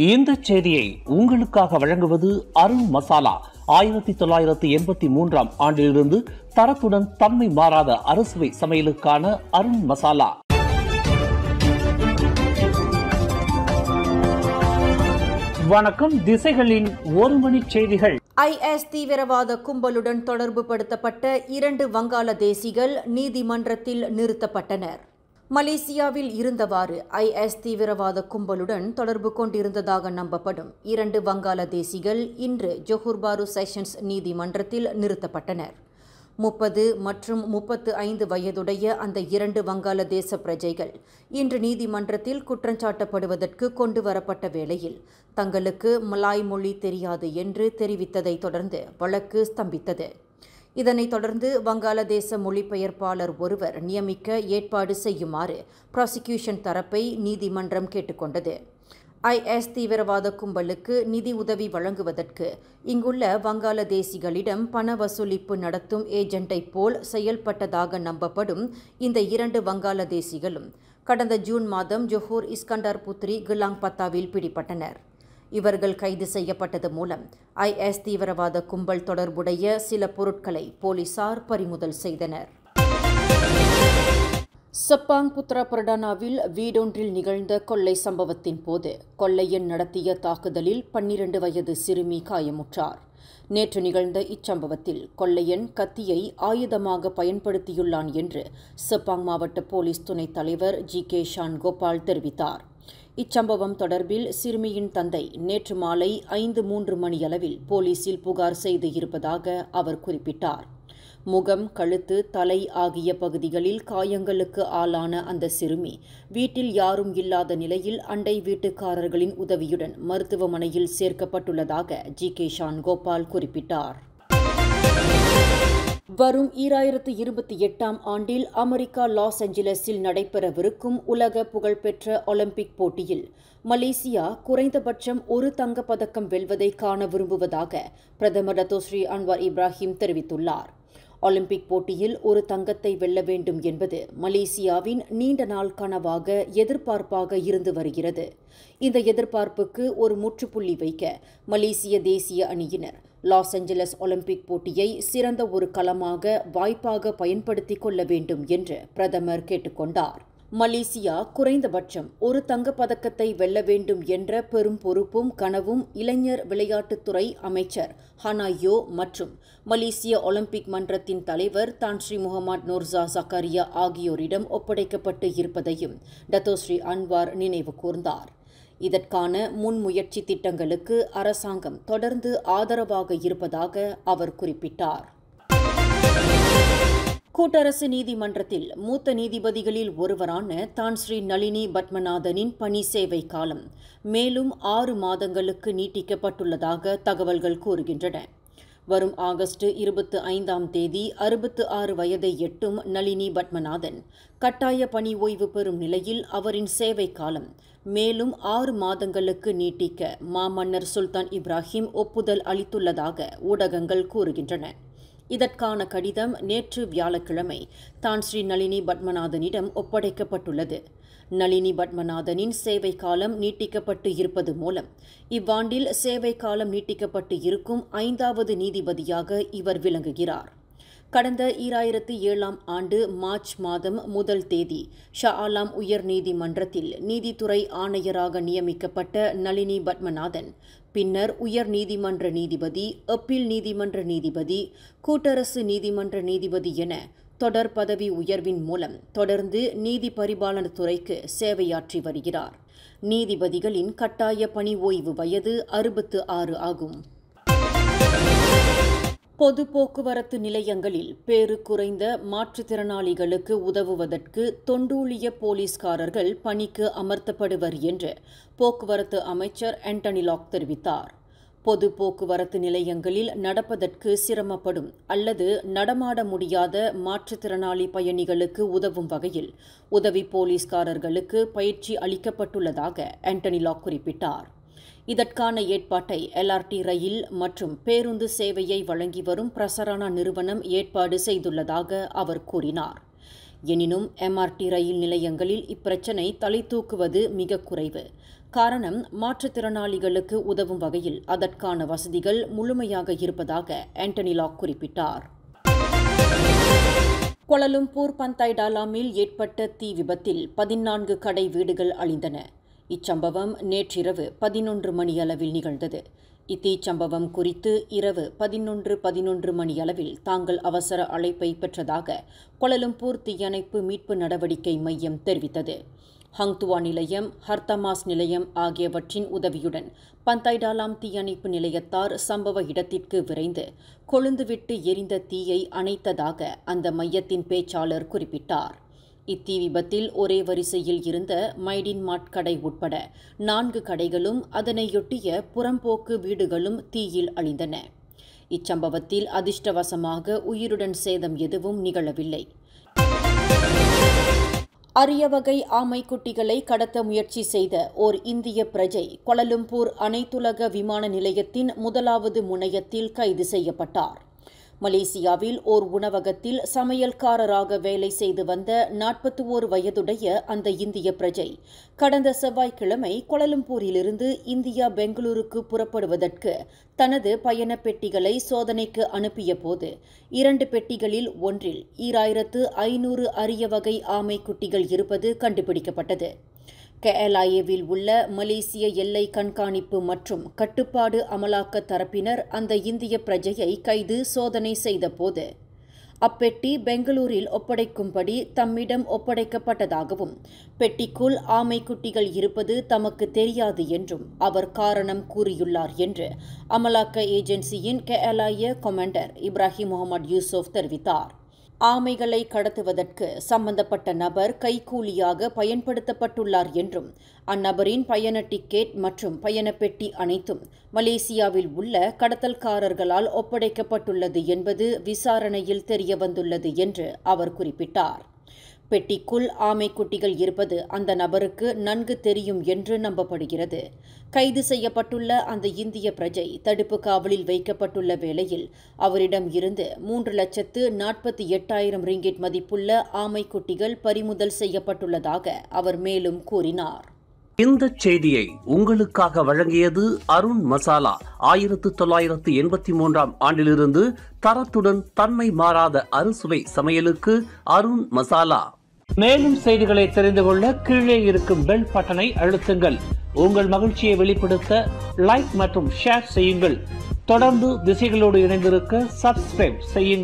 இந்த செய்தியை உங்களுக்காக வழங்குவது அருண் மசாலா. 1983 ஆண்டிலிருந்து தரத்துடன் தன்மை மாறாத அறுசுவை சமையலுக்கான அருண் மசாலா. வணக்கம். திசைகளின் ஒரு மணி செய்திகள். ஐஎஸ் தீவிரவாத கும்பலுடன் தொடர்பு படுத்தப்பட்ட 2 வங்காளதேசிகள் நீதிமன்றத்தில் நிறுத்தப்பட்டனர். மலேசியாவில் இருந்தவாறு ஐஎஸ் தீவிரவாத கும்பலுடன் தொடர்பு கொண்டிருந்ததாக நம்பப்படும் 2 வங்காளதேசிகள் இன்று ஜொஹூர் பாரு செஷன்ஸ் நீதிமன்றத்தில் நிறுத்தப்பட்டனர். 30 மற்றும் 35 வயதுடைய அந்த 2 வங்காளதேச பிரஜைகள் இன்று நீதிமன்றத்தில் குற்றஞ்சாட்டப்படுவதற்கு கொண்டு வரப்பட்ட வேளையில் தங்களுக்கு மலாய் மொழி தெரியாது என்று தெரிவித்ததை தொடர்ந்து வழக்கு ஸ்தம்பித்தது. இதனைத் தொடர்ந்து வங்காளதேச மொழிபெயர்ப்பாளர் ஒருவர் நியமிக்க ஏற்பாடு செய்யுமாறு ப்ராசிக்யூஷன் தரப்பை நீதிமன்றம் கேட்டுக்கொண்டது. ஐஎஸ் தீவிரவாத கும்பலுக்கு நிதி உதவி வழங்குவதற்கு இங்குள்ள வங்காளதேசிகளிடம் பண வசூலிப்பு நடத்தும் ஏஜெண்டை போல் செயல்பட்டதாக நம்பப்படும் இந்த 2 வங்காளதேசிகளும் கடந்த ஜூன் மாதம் ஜொஹூர் இஸ்கண்டர் புத்ரி கிலாங் பத்தாவில் பிடிபட்டனர். இவர்கள் கைது செய்யப்பட்டது மூலம் ஐஎஸ் தீவிரவாத கும்பல் தொடர்புடைய சில பொருட்களை போலீசார் பறிமுதல் செய்தனர். செப்பாங் புத்ரா பிரடானாவில் வீடொன்றில் நிகழ்ந்த கொள்ளை சம்பவத்தின் போது கொள்ளையன் நடத்திய தாக்குதலில் 12 வயது சிறுமி காயமுற்றார். நேற்று நிகழ்ந்த இச்சம்பவத்தில் கொள்ளையன் கத்தியை ஆயுதமாக பயன்படுத்தியுள்ளான் என்று செப்பாங் மாவட்ட போலீஸ் துணைத் தலைவர் ஜி.கே. ஷான் கோபால் தெரிவித்தார். இச்சம்பவம் தொடர்பில் சிறுமியின் தந்தை நேற்று மாலை 5:03 மணியளவில் போலீசில் புகார் செய்து இருப்பதாக அவர் குறிப்பிட்டார். முகம், கழுத்து, தலை ஆகிய பகுதிகளில் காயங்களுக்கு ஆளான அந்த சிறுமி வீட்டில் யாரும் இல்லாத நிலையில் அண்டை வீட்டுக்காரர்களின் உதவியுடன் மருத்துவமனையில் சேர்க்கப்பட்டுள்ளதாக ஜி.கே. ஷான் கோபால் குறிப்பிட்டார். வரும் 2028 ஆண்டில் அமெரிக்கா லாஸ் ஏஞ்சலஸில் நடைபெறவிருக்கும் உலக புகழ்பெற்ற ஒலிம்பிக் போட்டியில் மலேசியா குறைந்தபட்சம் ஒரு தங்கப்பதக்கம் வெல்வதை காண விரும்புவதாக பிரதமர் டத்தோஸ்ரீ அன்வார் இப்ராஹிம் தெரிவித்துள்ளார். ஒலிம்பிக் போட்டியில் ஒரு தங்கத்தை வெல்ல வேண்டும் என்பது மலேசியாவின் நீண்ட நாள் கனவாக, எதிர்பார்ப்பாக இருந்து வருகிறது. இந்த எதிர்பார்ப்புக்கு ஒரு முற்றுப்புள்ளி வைக்க மலேசிய தேசிய அணியினர் லாஸ் ஏஞ்சலஸ் ஒலிம்பிக் போட்டியை சிறந்த ஒரு களமாக, வாய்ப்பாக பயன்படுத்திக் கொள்ள வேண்டும் என்று பிரதமர் கேட்டுக்கொண்டார். மலேசியா குறைந்தபட்சம் ஒரு தங்கப்பதக்கத்தை வெல்ல வேண்டும் என்ற பெரும் பொறுப்பும் கனவும் இளைஞர் விளையாட்டுத்துறை அமைச்சர் ஹனாயோ மற்றும் மலேசிய ஒலிம்பிக் மன்றத்தின் தலைவர் தான்ஸ்ரீ முகமது நோர்சா சக்காரியா ஆகியோரிடம் ஒப்படைக்கப்பட்டு இருப்பதையும் டத்தோஸ்ரீ அன்வார் நினைவு கூர்ந்தார். இதற்கான முன்முயற்சி திட்டங்களுக்கு அரசாங்கம் தொடர்ந்து ஆதரவாக இருப்பதாக அவர் குறிப்பிட்டார். கூட்டரசு நீதிமன்றத்தில் மூத்த நீதிபதிகளில் ஒருவரான தான்ஸ்ரீ நளினி பத்மநாதனின் பணி சேவை காலம் மேலும் 6 மாதங்களுக்கு நீட்டிக்கப்பட்டுள்ளதாக தகவல்கள் கூறுகின்றன. வரும் ஆகஸ்ட் 25ஆம் தேதி 66 வயதை எட்டும் நளினி பத்மநாதன் கட்டாய பணி ஓய்வு பெறும் நிலையில் அவரின் சேவை காலம் மேலும் 6 மாதங்களுக்கு நீட்டிக்க மாமன்னர் சுல்தான் இப்ராஹிம் ஒப்புதல் அளித்துள்ளதாக ஊடகங்கள் கூறுகின்றன. இதற்கான கடிதம் நேற்று வியாழக்கிழமை தான்ஸ்ரீ நளினி பத்மநாதனிடம் ஒப்படைக்கப்பட்டுள்ளது. நளினி பத்மநாதனின் சேவை காலம் நீட்டிக்கப்பட்டு இருப்பது மூலம் இவ்வாண்டில் சேவை காலம் நீட்டிக்கப்பட்டு இருக்கும் 5வது நீதிபதியாக இவர் விளங்குகிறார். கடந்த 2007ஆம் ஆண்டு மார்ச் மாதம் 1 தேதி ஷா ஆலம் உயர் நீதிமன்றத்தில் நீதித்துறை ஆணையராக நியமிக்கப்பட்ட நளினி பத்மநாதன் பின்னர் உயர் நீதிமன்ற நீதிபதி, அப்பீல் நீதிமன்ற நீதிபதி, கூட்டரசு நீதிமன்ற நீதிபதி என தொடர் பதவி உயர்வின் மூலம் தொடர்ந்து நீதி பரிபாலன துறைக்கு சேவையாற்றி வருகிறார். நீதிபதிகளின் கட்டாய பணி ஓய்வு வயது 66 ஆகும். பொது போக்குவரத்து நிலையங்களில் பேறு குறைந்த மாற்றுத்திறனாளிகளுக்கு உதவுவதற்கு தொண்டூழிய போலீஸ்காரர்கள் பணிக்கு அமர்த்தப்படுவர் என்று போக்குவரத்து அமைச்சர் ஆண்டனி லாக் தெரிவித்தார். பொது போக்குவரத்து நிலையங்களில் நடப்பதற்கு சிரமப்படும் அல்லது நடமாட முடியாத மாற்றுத்திறனாளி பயணிகளுக்கு உதவும் வகையில் உதவி போலீஸ்காரர்களுக்கு பயிற்சி அளிக்கப்பட்டுள்ளதாக ஆண்டனி லாக் குறிப்பிட்டார். இதற்கான ஏற்பாட்டை எல்ஆர்டி ரயில் மற்றும் பேருந்து சேவையை வழங்கி வரும் பிரசரணா நிறுவனம் ஏற்பாடு செய்துள்ளதாக அவர் கூறினார். எனினும் எம்ஆர்டி ரயில் நிலையங்களில் இப்பிரச்சினை தலை தூக்குவது மிக குறைவு. காரணம், மாற்றுத்திறனாளிகளுக்கு உதவும் வகையில் அதற்கான வசதிகள் முழுமையாக இருப்பதாக ஆண்டனி லாக் குறிப்பிட்டார். கோலாலம்பூர் பந்தாய் டாலாமில் ஏற்பட்ட தீ விபத்தில் 14 கடை வீடுகள் அழிந்தன. இச்சம்பவம் நேற்றிரவு 11 மணியளவில் நிகழ்ந்தது. இத்தீச்சம்பவம் குறித்து இரவு 11:11 மணியளவில் தாங்கள் அவசர அழைப்பை பெற்றதாக கோலாலம்பூர் தீயணைப்பு மீட்பு நடவடிக்கை மையம் தெரிவித்தது. ஹங்துவா நிலையம், ஹர்தமாஸ் நிலையம் ஆகியவற்றின் உதவியுடன் பந்தாய் டாலாம் தீயணைப்பு நிலையத்தார் சம்பவ இடத்திற்கு விரைந்து கொழுந்துவிட்டு எரிந்த தீயை அணைத்ததாக அந்த மையத்தின் பேச்சாளர் குறிப்பிட்டார். இத்தீ விபத்தில் ஒரே வரிசையில் இருந்த மைடின் மார்ட் கடை உட்பட 4 கடைகளும் அதனையொட்டிய புறம்போக்கு வீடுகளும் தீயில் அழிந்தன. இச்சம்பவத்தில் அதிர்ஷ்டவசமாக உயிருடன் சேதம் எதுவும் நிகழவில்லை. அரிய வகை ஆமைக்குட்டிகளை கடத்த முயற்சி செய்த ஓர் இந்திய பிரஜை கோலாலம்பூர் அனைத்துலக விமான நிலையத்தின் முதலாவது முனையத்தில் கைது செய்யப்பட்டார். மலேசியாவில் ஓர் உணவகத்தில் சமையல்காரராக வேலை செய்து வந்த 41 வயதுடைய அந்த இந்திய பிரஜை கடந்த செவ்வாய்க்கிழமை கோலாலம்பூரிலிருந்து இந்தியா பெங்களூருக்கு புறப்படுவதற்கு தனது பயண பெட்டிகளை சோதனைக்கு அனுப்பிய போது 2 பெட்டிகளில் ஒன்றில் 2500 அரிய வகை ஆமைக்குட்டிகள் இருப்பது கண்டுபிடிக்கப்பட்டது. KLIA-வில் உள்ள மலேசிய எல்லை கண்காணிப்பு மற்றும் கட்டுப்பாடு அமலாக்க தரப்பினர் அந்த இந்திய பிரஜையை கைது சோதனை செய்தபோது அப்பெட்டி பெங்களூரில் ஒப்படைக்கும்படி தம்மிடம் ஒப்படைக்கப்பட்டதாகவும் பெட்டிக்குள் ஆமைக்குட்டிகள் இருப்பது தமக்கு தெரியாது என்றும் அவர் காரணம் கூறியுள்ளார் என்று அமலாக்க ஏஜென்சியின் KLIA கமாண்டர் இப்ராஹிம் முகமது யூசுப் தெரிவித்தார். ஆமைகளை கடத்துவதற்கு சம்பந்தப்பட்ட நபர் கைக்கூலியாக பயன்படுத்தப்பட்டுள்ளார் என்றும் அந்நபரின் பயண டிக்கெட் மற்றும் பயண பெட்டி அனைத்தும் மலேசியாவில் உள்ள கடத்தல்காரர்களால் ஒப்படைக்கப்பட்டுள்ளது என்பது விசாரணையில் தெரியவந்துள்ளது என்று அவர் குறிப்பிட்டார். பெட்டிக்குள் ஆமைக்குட்டிகள் இருப்பது அந்த நபருக்கு நன்கு தெரியும் என்று நம்பப்படுகிறது. கைது செய்யப்பட்டுள்ள அந்த இந்திய பிரஜை தடுப்பு காவலில் வைக்கப்பட்டுள்ள வேளையில் அவரிடம் இருந்து 3,48,000 ரிங்கிட் மதிப்புள்ள ஆமைக்குட்டிகள் பறிமுதல் செய்யப்பட்டுள்ளதாக அவர் மேலும் கூறினார். இந்த செய்தியை உங்களுக்காக வழங்கியது அருண் மசாலா. 1983ஆம் ஆண்டிலிருந்து தரத்துடன் தன்மை மாறாத அறுசுவை சமையலுக்கு அருண் மசாலா. மேலும் செய்திகளை தெரிந்து கொள்ள கீழே இருக்கும் பெல் பட்டனை அழுத்துங்கள். உங்கள் மகிழ்ச்சியை வெளிப்படுத்த லைக் மற்றும் ஷேர் செய்யுங்கள். தொடர்ந்து திசைகளோடு இணைந்திருக்க சப்ஸ்கிரைப் செய்யுங்கள்.